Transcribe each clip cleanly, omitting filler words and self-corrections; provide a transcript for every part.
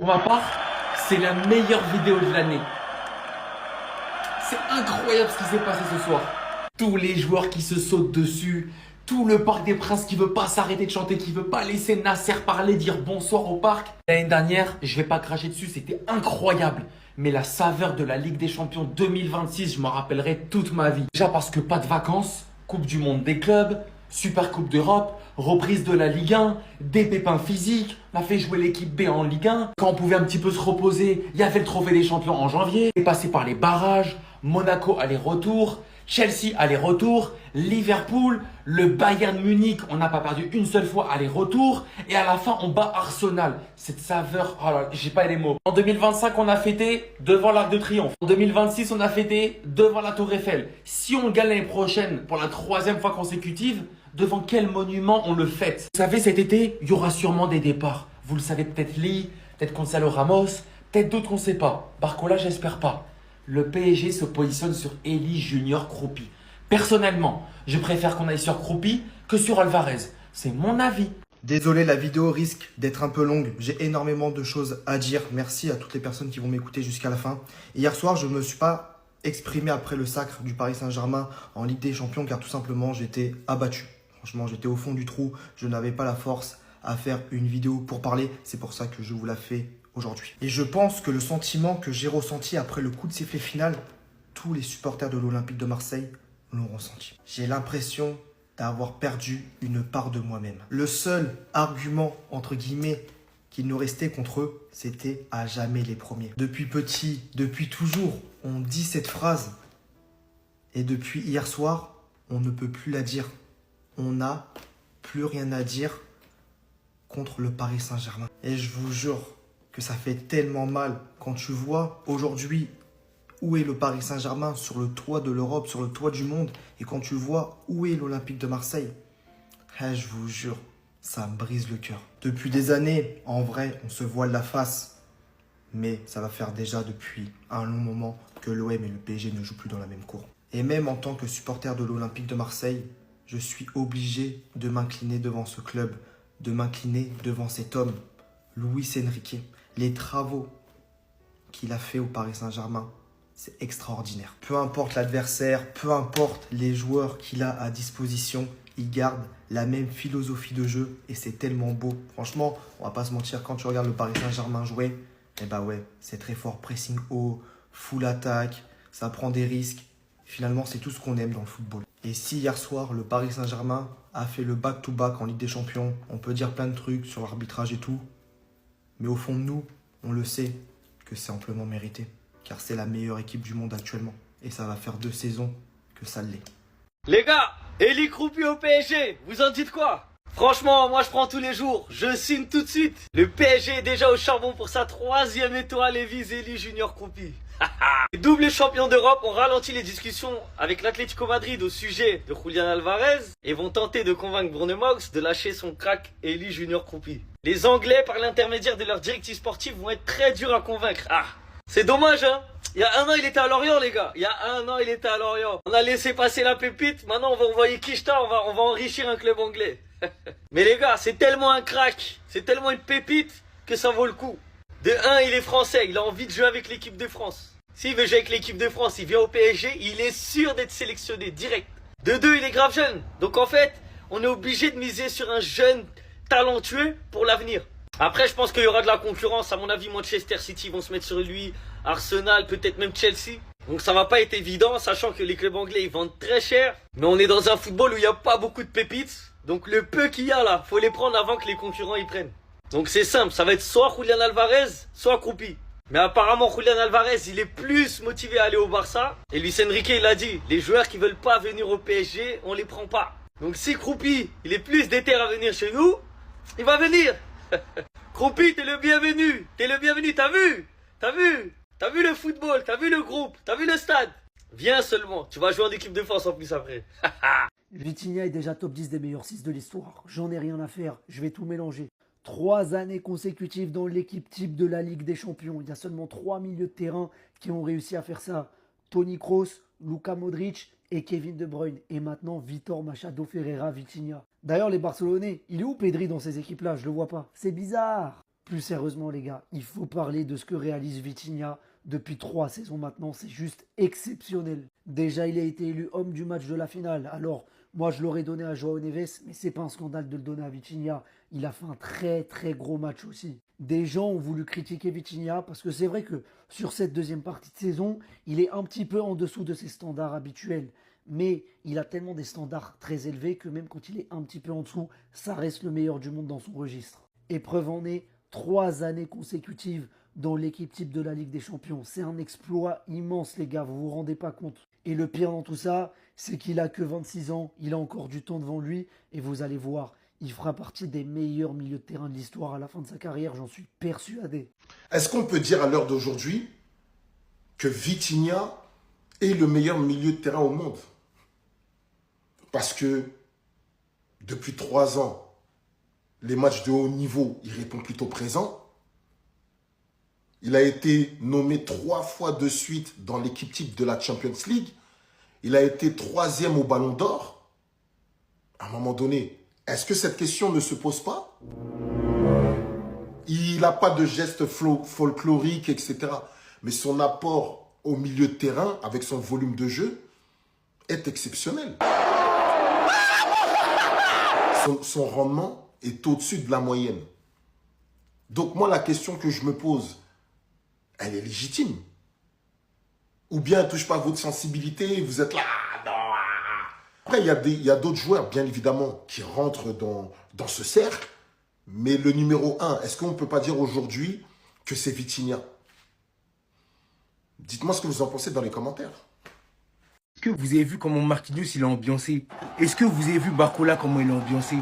ma part, c'est la meilleure vidéo de l'année. C'est incroyable ce qui s'est passé ce soir. Tous les joueurs qui se sautent dessus, tout le Parc des Princes qui veut pas s'arrêter de chanter, qui veut pas laisser Nasser parler, dire bonsoir au parc. L'année dernière, je vais pas cracher dessus, c'était incroyable. Mais la saveur de la Ligue des Champions 2026, je m'en rappellerai toute ma vie. Déjà parce que pas de vacances, Coupe du Monde des clubs, Super Coupe d'Europe, reprise de la Ligue 1, des pépins physiques, on a fait jouer l'équipe B en Ligue 1. Quand on pouvait un petit peu se reposer, il y avait le trophée des champions en janvier. On est passé par les barrages, Monaco aller-retour, Chelsea aller-retour, Liverpool, le Bayern Munich, on n'a pas perdu une seule fois aller-retour. Et à la fin, on bat Arsenal. Cette saveur, oh là, j'ai pas les mots. En 2025, on a fêté devant l'Arc de Triomphe. En 2026, on a fêté devant la Tour Eiffel. Si on gagne l'année prochaine pour la 3e fois consécutive, devant quel monument on le fête? Vous savez, cet été, il y aura sûrement des départs. Vous le savez, peut-être Lee, peut-être Gonzalo Ramos, peut-être d'autres, on ne sait pas. Barcola, j'espère pas. Le PSG se positionne sur Elie Junior Kroupi. Personnellement, je préfère qu'on aille sur Kroupi que sur Alvarez. C'est mon avis. Désolé, la vidéo risque d'être un peu longue. J'ai énormément de choses à dire. Merci à toutes les personnes qui vont m'écouter jusqu'à la fin. Hier soir, je ne me suis pas exprimé après le sacre du Paris Saint-Germain en Ligue des Champions car tout simplement, j'étais abattu. Franchement, j'étais au fond du trou. Je n'avais pas la force à faire une vidéo pour parler. C'est pour ça que je vous la fais aujourd'hui. Et je pense que le sentiment que j'ai ressenti après le coup de sifflet final, tous les supporters de l'Olympique de Marseille l'ont ressenti. J'ai l'impression d'avoir perdu une part de moi-même. Le seul argument, entre guillemets, qu'il nous restait contre eux, c'était à jamais les premiers. Depuis petit, depuis toujours, on dit cette phrase. Et depuis hier soir, on ne peut plus la dire. On n'a plus rien à dire contre le Paris Saint-Germain. Et je vous jure que ça fait tellement mal quand tu vois aujourd'hui où est le Paris Saint-Germain sur le toit de l'Europe, sur le toit du monde, et quand tu vois où est l'Olympique de Marseille, je vous jure, ça me brise le cœur. Depuis des années, en vrai, on se voile la face, mais ça va faire déjà depuis un long moment que l'OM et le PSG ne jouent plus dans la même cour. Et même en tant que supporter de l'Olympique de Marseille, je suis obligé de m'incliner devant ce club, de m'incliner devant cet homme, Luis Enrique. Les travaux qu'il a fait au Paris Saint-Germain, c'est extraordinaire. Peu importe l'adversaire, peu importe les joueurs qu'il a à disposition, il garde la même philosophie de jeu et c'est tellement beau. Franchement, on va pas se mentir, quand tu regardes le Paris Saint-Germain jouer, eh bah ouais, c'est très fort, pressing haut, full attaque, ça prend des risques. Finalement, c'est tout ce qu'on aime dans le football. Et si hier soir, le Paris Saint-Germain a fait le back-to-back en Ligue des Champions, on peut dire plein de trucs sur l'arbitrage et tout, mais au fond de nous, on le sait que c'est amplement mérité. Car c'est la meilleure équipe du monde actuellement. Et ça va faire 2 saisons que ça l'est. Les gars, Elie Kroupi au PSG, vous en dites quoi? Franchement, moi je prends tous les jours, je signe tout de suite. Le PSG est déjà au charbon pour sa 3e étoile et vise Elie Junior Kroupi. Double champion d'Europe, on ralentit les discussions avec l'Atlético Madrid au sujet de Julian Alvarez et vont tenter de convaincre Bournemouth de lâcher son crack Elie Junior Kroupi. Les Anglais, par l'intermédiaire de leur directive sportive, vont être très durs à convaincre. C'est dommage, hein. Il y a 1 an, il était à Lorient, les gars. Il y a 1 an, il était à Lorient. On a laissé passer la pépite. Maintenant, on va envoyer Kishta. On va enrichir un club anglais. Mais les gars, c'est tellement un crack. C'est tellement une pépite que ça vaut le coup. De 1, il est français. Il a envie de jouer avec l'équipe de France. S'il veut jouer avec l'équipe de France, il vient au PSG. Il est sûr d'être sélectionné direct. De 2, il est grave jeune. Donc en fait, on est obligé de miser sur un jeune talentueux pour l'avenir. Après, je pense qu'il y aura de la concurrence. À mon avis, Manchester City vont se mettre sur lui. Arsenal, peut-être même Chelsea. Donc ça va pas être évident, sachant que les clubs anglais, ils vendent très cher. Mais on est dans un football où il n'y a pas beaucoup de pépites. Donc le peu qu'il y a là, faut les prendre avant que les concurrents y prennent. Donc c'est simple, ça va être soit Julian Alvarez, soit Kroupi. Mais apparemment, Julian Alvarez, il est plus motivé à aller au Barça. Et Luis Enrique, il a dit, les joueurs qui veulent pas venir au PSG, on les prend pas. Donc si Kroupi, il est plus déter à venir chez nous, il va venir. Kroupi, t'es le bienvenu. T'es le bienvenu, t'as vu? T'as vu? T'as vu le football? T'as vu le groupe? T'as vu le stade? Viens seulement, tu vas jouer en équipe de France en plus après. Vitinha est déjà top 10 des meilleurs 6 de l'histoire. J'en ai rien à faire, je vais tout mélanger. 3 années consécutives dans l'équipe type de la Ligue des Champions. Il y a seulement 3 milieux de terrain qui ont réussi à faire ça. Toni Kroos, Luka Modric et Kevin De Bruyne. Et maintenant, Vitor Machado Ferreira Vitinha. D'ailleurs, les Barcelonais, il est où Pedri dans ces équipes-là? Je le vois pas. C'est bizarre. Plus sérieusement les gars, il faut parler de ce que réalise Vitinha depuis 3 saisons maintenant, c'est juste exceptionnel. Déjà il a été élu homme du match de la finale, alors moi je l'aurais donné à João Neves, mais c'est pas un scandale de le donner à Vitinha, il a fait un très très gros match aussi. Des gens ont voulu critiquer Vitinha parce que c'est vrai que sur cette deuxième partie de saison, il est un petit peu en dessous de ses standards habituels. Mais il a tellement des standards très élevés que même quand il est un petit peu en dessous, ça reste le meilleur du monde dans son registre. Et preuve en est, 3 années consécutives dans l'équipe type de la Ligue des Champions. C'est un exploit immense les gars, vous vous rendez pas compte. Et le pire dans tout ça, c'est qu'il a que 26 ans, il a encore du temps devant lui, et vous allez voir, il fera partie des meilleurs milieux de terrain de l'histoire à la fin de sa carrière, j'en suis persuadé. Est-ce qu'on peut dire à l'heure d'aujourd'hui que Vitinha est le meilleur milieu de terrain au monde? Parce que depuis 3 ans, les matchs de haut niveau, il répond plutôt présent. Il a été nommé 3 fois de suite dans l'équipe type de la Champions League. Il a été 3e au Ballon d'Or. À un moment donné, est-ce que cette question ne se pose pas? Il n'a pas de gestes folkloriques, etc. Mais son apport au milieu de terrain, avec son volume de jeu, est exceptionnel. Son rendement est au-dessus de la moyenne. Donc moi, la question que je me pose, elle est légitime. Ou bien elle ne touche pas à votre sensibilité, vous êtes là, non. Après, il y a d'autres joueurs, bien évidemment, qui rentrent dans ce cercle. Mais le numéro 1, est-ce qu'on ne peut pas dire aujourd'hui que c'est Vitinha? Dites-moi ce que vous en pensez dans les commentaires. Est-ce que vous avez vu comment Marquinhos il a ambiancé? Est-ce que vous avez vu Barcola comment il a ambiancé?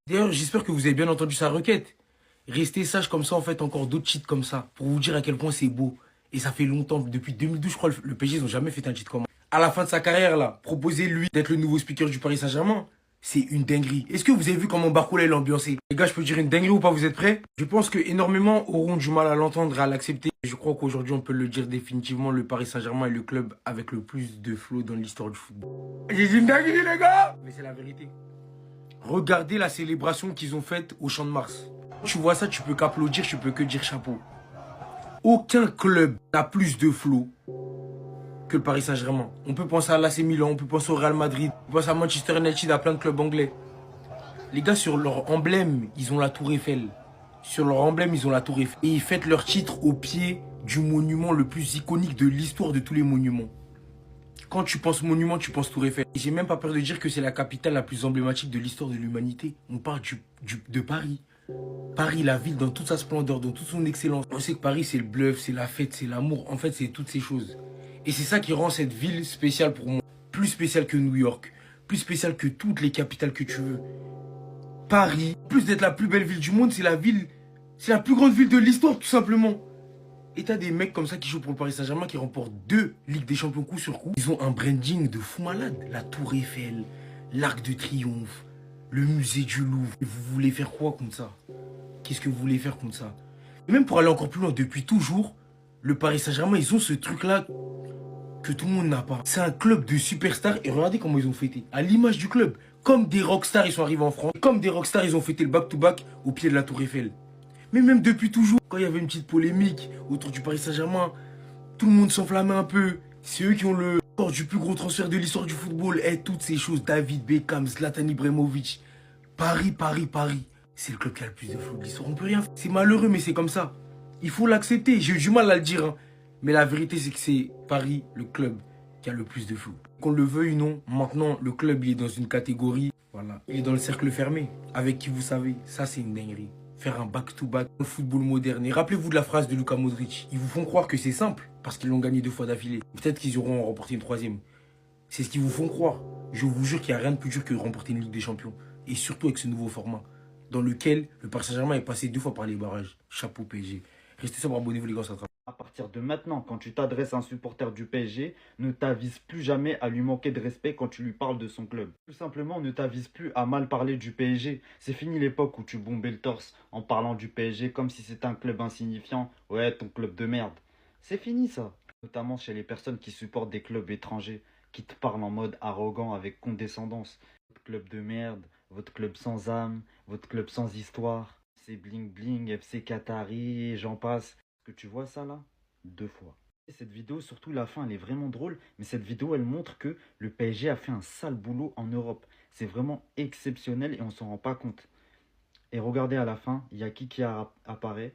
D'ailleurs, j'espère que vous avez bien entendu sa requête. Restez sage comme ça, en fait, encore d'autres cheats comme ça. Pour vous dire à quel point c'est beau. Et ça fait longtemps, depuis 2012, je crois, le PSG, ils n'ont jamais fait un cheat comme ça. À la fin de sa carrière, là, proposez-lui d'être le nouveau speaker du Paris Saint-Germain. C'est une dinguerie. Est-ce que vous avez vu comment Barcola il a ambiancé? Les gars, je peux dire une dinguerie ou pas, vous êtes prêts? Je pense que énormément auront du mal à l'entendre et à l'accepter. Je crois qu'aujourd'hui, on peut le dire définitivement, le Paris Saint-Germain est le club avec le plus de flow dans l'histoire du football. J'ai dit une dinguerie, les gars! Mais c'est la vérité. Regardez la célébration qu'ils ont faite au Champ de Mars. Tu vois ça, tu peux qu'applaudir, tu peux que dire chapeau. Aucun club n'a plus de flow que le Paris Saint-Germain. On peut penser à l'AC Milan, on peut penser au Real Madrid, on peut penser à Manchester United, à plein de clubs anglais. Les gars, sur leur emblème, ils ont la Tour Eiffel. Sur leur emblème, ils ont la Tour Eiffel. Et ils fêtent leur titre au pied du monument le plus iconique de l'histoire de tous les monuments. Quand tu penses monument, tu penses Tour Eiffel. Et j'ai même pas peur de dire que c'est la capitale la plus emblématique de l'histoire de l'humanité. On parle de Paris. Paris, la ville dans toute sa splendeur, dans toute son excellence. On sait que Paris, c'est le bluff, c'est la fête, c'est l'amour. En fait, c'est toutes ces choses. Et c'est ça qui rend cette ville spéciale pour moi. Plus spéciale que New York. Plus spéciale que toutes les capitales que tu veux. Paris, plus d'être la plus belle ville du monde, c'est la plus grande ville de l'histoire, tout simplement. Et t'as des mecs comme ça qui jouent pour le Paris Saint-Germain qui remportent 2 Ligues des Champions coup sur coup. Ils ont un branding de fou malade. La Tour Eiffel, l'Arc de Triomphe, le musée du Louvre. Et vous voulez faire quoi contre ça? Qu'est-ce que vous voulez faire contre ça? Et même pour aller encore plus loin, depuis toujours, le Paris Saint-Germain, ils ont ce truc-là que tout le monde n'a pas. C'est un club de superstars et regardez comment ils ont fêté. À l'image du club. Comme des rockstars, ils sont arrivés en France. Comme des rockstars, ils ont fêté le back-to-back au pied de la Tour Eiffel. Mais même depuis toujours, quand il y avait une petite polémique autour du Paris Saint-Germain, tout le monde s'enflammait un peu. C'est eux qui ont le record du plus gros transfert de l'histoire du football. Et toutes ces choses, David Beckham, Zlatan Ibrahimovic. Paris. C'est le club qui a le plus de flow de l'histoire. On peut rien faire. C'est malheureux, mais c'est comme ça. Il faut l'accepter. J'ai eu du mal à le dire. Hein. Mais la vérité, c'est que c'est Paris, le club, qui a le plus de flow. Qu'on le veuille ou non, maintenant, le club, il est dans une catégorie. Voilà. Il est dans le cercle fermé. Avec qui vous savez, ça, c'est une dinguerie. Faire un back-to-back dans le football moderne. Et rappelez-vous de la phrase de Luka Modric. Ils vous font croire que c'est simple, parce qu'ils l'ont gagné 2 fois d'affilée. Peut-être qu'ils auront remporté une 3e. C'est ce qu'ils vous font croire. Je vous jure qu'il n'y a rien de plus dur que de remporter une Ligue des Champions. Et surtout avec ce nouveau format, dans lequel le Paris Saint-Germain est passé 2 fois par les barrages. Chapeau PSG. Restez sobre, abonnez-vous les gars, ça travaille. À partir de maintenant, quand tu t'adresses à un supporter du PSG, ne t'avise plus jamais à lui manquer de respect quand tu lui parles de son club. Tout simplement, ne t'avise plus à mal parler du PSG. C'est fini l'époque où tu bombais le torse en parlant du PSG comme si c'était un club insignifiant. Ouais, ton club de merde. C'est fini ça. Notamment chez les personnes qui supportent des clubs étrangers qui te parlent en mode arrogant avec condescendance. Votre club de merde, votre club sans âme, votre club sans histoire. C'est bling bling, FC Qatari et j'en passe. Est-ce que tu vois ça là? 2 fois. Et cette vidéo, surtout la fin, elle est vraiment drôle. Mais cette vidéo, elle montre que le PSG a fait un sale boulot en Europe. C'est vraiment exceptionnel et on s'en rend pas compte. Et regardez à la fin, il y a qui apparaît.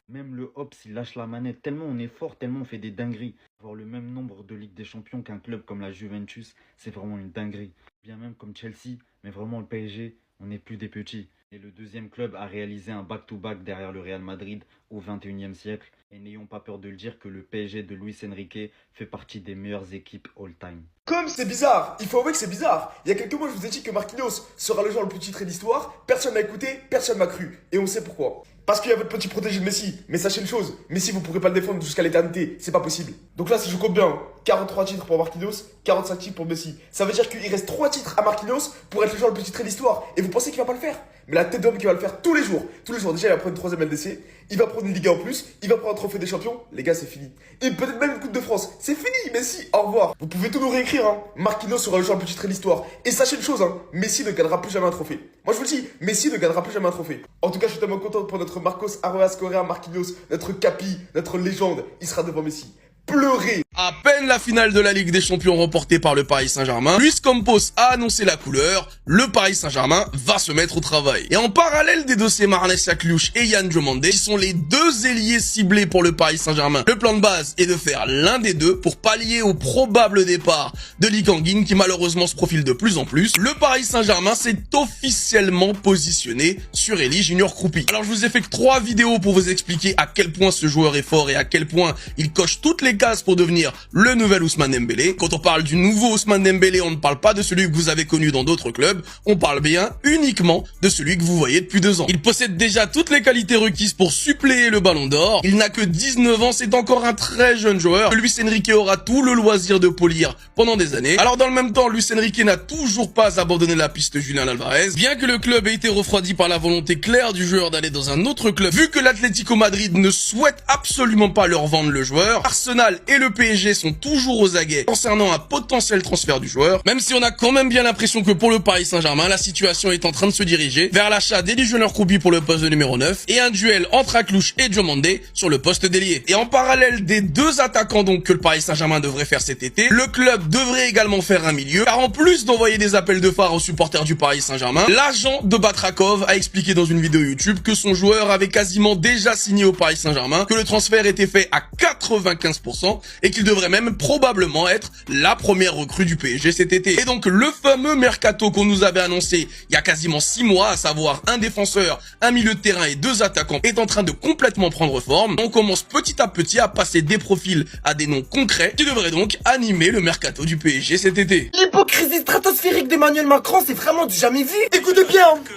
Même le Hops, il lâche la manette. Tellement on est fort, tellement on fait des dingueries. Avoir le même nombre de Ligue des Champions qu'un club comme la Juventus, c'est vraiment une dinguerie. Bien même comme Chelsea, mais vraiment le PSG, on n'est plus des petits. Et le deuxième club a réalisé un back-to-back derrière le Real Madrid au XXIe siècle. Et n'ayons pas peur de le dire que le PSG de Luis Enrique fait partie des meilleures équipes all-time. Comme c'est bizarre, il faut avouer que c'est bizarre. Il y a quelques mois, je vous ai dit que Marquinhos sera le joueur le plus titré d'histoire. Personne m'a écouté, personne m'a cru. Et on sait pourquoi. Parce qu'il y a votre petit protégé de Messi. Mais sachez une chose, Messi, vous pourrez pas le défendre jusqu'à l'éternité. C'est pas possible. Donc là, si je compte bien, 43 titres pour Marquinhos, 45 titres pour Messi. Ça veut dire qu'il reste 3 titres à Marquinhos pour être le joueur le plus titré d'histoire. Et vous pensez qu'il va pas le faire? Mais la tête d'homme qui va le faire tous les jours. Tous les jours, déjà, il va prendre une 3ème LDC. Il va prendre une Ligue 1 en plus. Il va prendre un trophée des champions. Les gars, c'est fini. Et peut-être même une Coupe de France. C'est fini, Messi. Au revoir. Vous pouvez tout nous réécrire, hein. Marquinhos sera le joueur le plus titré de l'histoire. Et sachez une chose, hein. Messi ne gagnera plus jamais un trophée. Moi, je vous le dis, Messi ne gagnera plus jamais un trophée. En tout cas, je suis tellement content pour notre Marcos Aroas Correa Marquinhos, notre capi, notre légende. Il sera devant Messi. Pleurer. À peine la finale de la Ligue des Champions remportée par le Paris Saint-Germain, Luis Campos a annoncé la couleur, le Paris Saint-Germain va se mettre au travail. Et en parallèle des dossiers Marnes Yaklouch et Yann Diomandé, qui sont les 2 ailiers ciblés pour le Paris Saint-Germain, le plan de base est de faire l'un des 2 pour pallier au probable départ de Lee Kang-in qui malheureusement se profile de plus en plus. Le Paris Saint-Germain s'est officiellement positionné sur Elie Junior Kroupi. Alors je vous ai fait que 3 vidéos pour vous expliquer à quel point ce joueur est fort et à quel point il coche toutes les cases pour devenir le nouvel Ousmane Dembélé. Quand on parle du nouveau Ousmane Dembélé, on ne parle pas de celui que vous avez connu dans d'autres clubs, on parle bien uniquement de celui que vous voyez depuis 2 ans. Il possède déjà toutes les qualités requises pour suppléer le Ballon d'Or. Il n'a que 19 ans, c'est encore un très jeune joueur. Luis Enrique aura tout le loisir de polir pendant des années. Alors dans le même temps, Luis Enrique n'a toujours pas abandonné la piste Julián Alvarez. Bien que le club ait été refroidi par la volonté claire du joueur d'aller dans un autre club, vu que l'Atlético Madrid ne souhaite absolument pas leur vendre le joueur, Arsenal et le PSG sont toujours aux aguets concernant un potentiel transfert du joueur, même si on a quand même bien l'impression que pour le Paris Saint-Germain, la situation est en train de se diriger vers l'achat d'Elie Junior Kroupi pour le poste de numéro 9 et un duel entre Aklouch et Diomandé sur le poste d'ailier. Et en parallèle des 2 attaquants donc que le Paris Saint-Germain devrait faire cet été, le club devrait également faire un milieu, car en plus d'envoyer des appels de phare aux supporters du Paris Saint-Germain, l'agent de Batrakov a expliqué dans une vidéo YouTube que son joueur avait quasiment déjà signé au Paris Saint-Germain, que le transfert était fait à 95% et qu'il devrait même probablement être la première recrue du PSG cet été. Et donc le fameux mercato qu'on nous avait annoncé il y a quasiment 6 mois, à savoir un défenseur, un milieu de terrain et 2 attaquants, est en train de complètement prendre forme. On commence petit à petit à passer des profils à des noms concrets qui devraient donc animer le mercato du PSG cet été. L'hypocrisie stratosphérique d'Emmanuel Macron, c'est vraiment du jamais vu. Écoutez bien. Que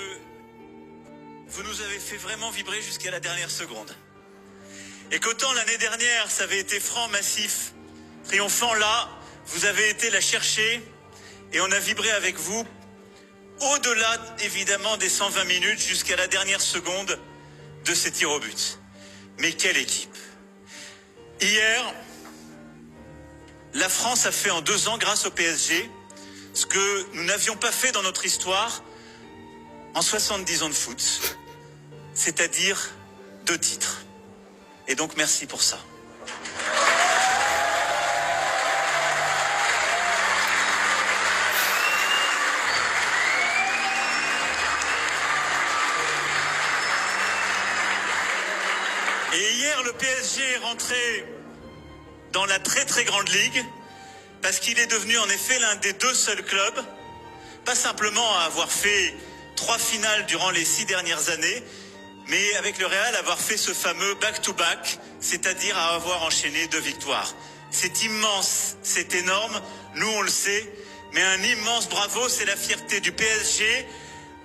vous nous avez fait vraiment vibrer jusqu'à la dernière seconde. Et qu'autant l'année dernière, ça avait été franc, massif, triomphant, là, vous avez été la chercher et on a vibré avec vous au-delà, évidemment, des 120 minutes jusqu'à la dernière seconde de ces tirs au but. Mais quelle équipe! Hier, la France a fait en 2 ans, grâce au PSG, ce que nous n'avions pas fait dans notre histoire en 70 ans de foot, c'est-à-dire 2 titres. Et donc merci pour ça. Et hier, le PSG est rentré dans la très très grande ligue parce qu'il est devenu en effet l'un des 2 seuls clubs, pas simplement à avoir fait 3 finales durant les 6 dernières années, mais avec le Real avoir fait ce fameux back-to-back, c'est-à-dire à avoir enchaîné 2 victoires. C'est immense, c'est énorme, nous on le sait, mais un immense bravo, c'est la fierté du PSG,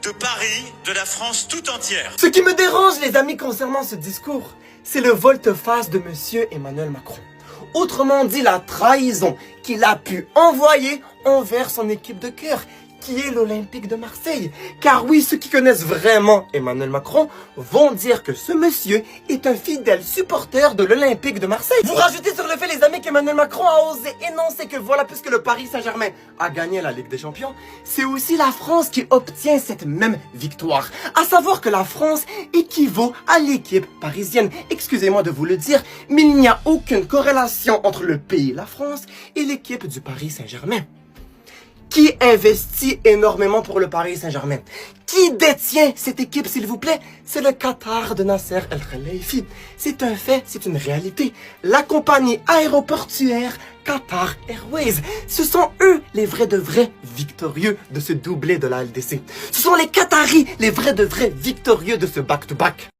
de Paris, de la France tout entière. Ce qui me dérange, les amis, concernant ce discours, c'est le volte-face de monsieur Emmanuel Macron. Autrement dit, la trahison qu'il a pu envoyer envers son équipe de cœur. qui est l'Olympique de Marseille. Car oui, ceux qui connaissent vraiment Emmanuel Macron vont dire que ce monsieur est un fidèle supporter de l'Olympique de Marseille. Vous rajoutez sur le fait, les amis, qu'Emmanuel Macron a osé énoncer que voilà, puisque le Paris Saint-Germain a gagné la Ligue des Champions, c'est aussi la France qui obtient cette même victoire. À savoir que la France équivaut à l'équipe parisienne. Excusez-moi de vous le dire, mais il n'y a aucune corrélation entre le pays, la France, et l'équipe du Paris Saint-Germain. Qui investit énormément pour le Paris Saint-Germain? Qui détient cette équipe, s'il vous plaît? C'est le Qatar de Nasser El Khelaifi. C'est un fait, c'est une réalité. La compagnie aéroportuaire Qatar Airways. Ce sont eux les vrais de vrais victorieux de ce doublé de la LDC. Ce sont les Qataris les vrais de vrais victorieux de ce back-to-back.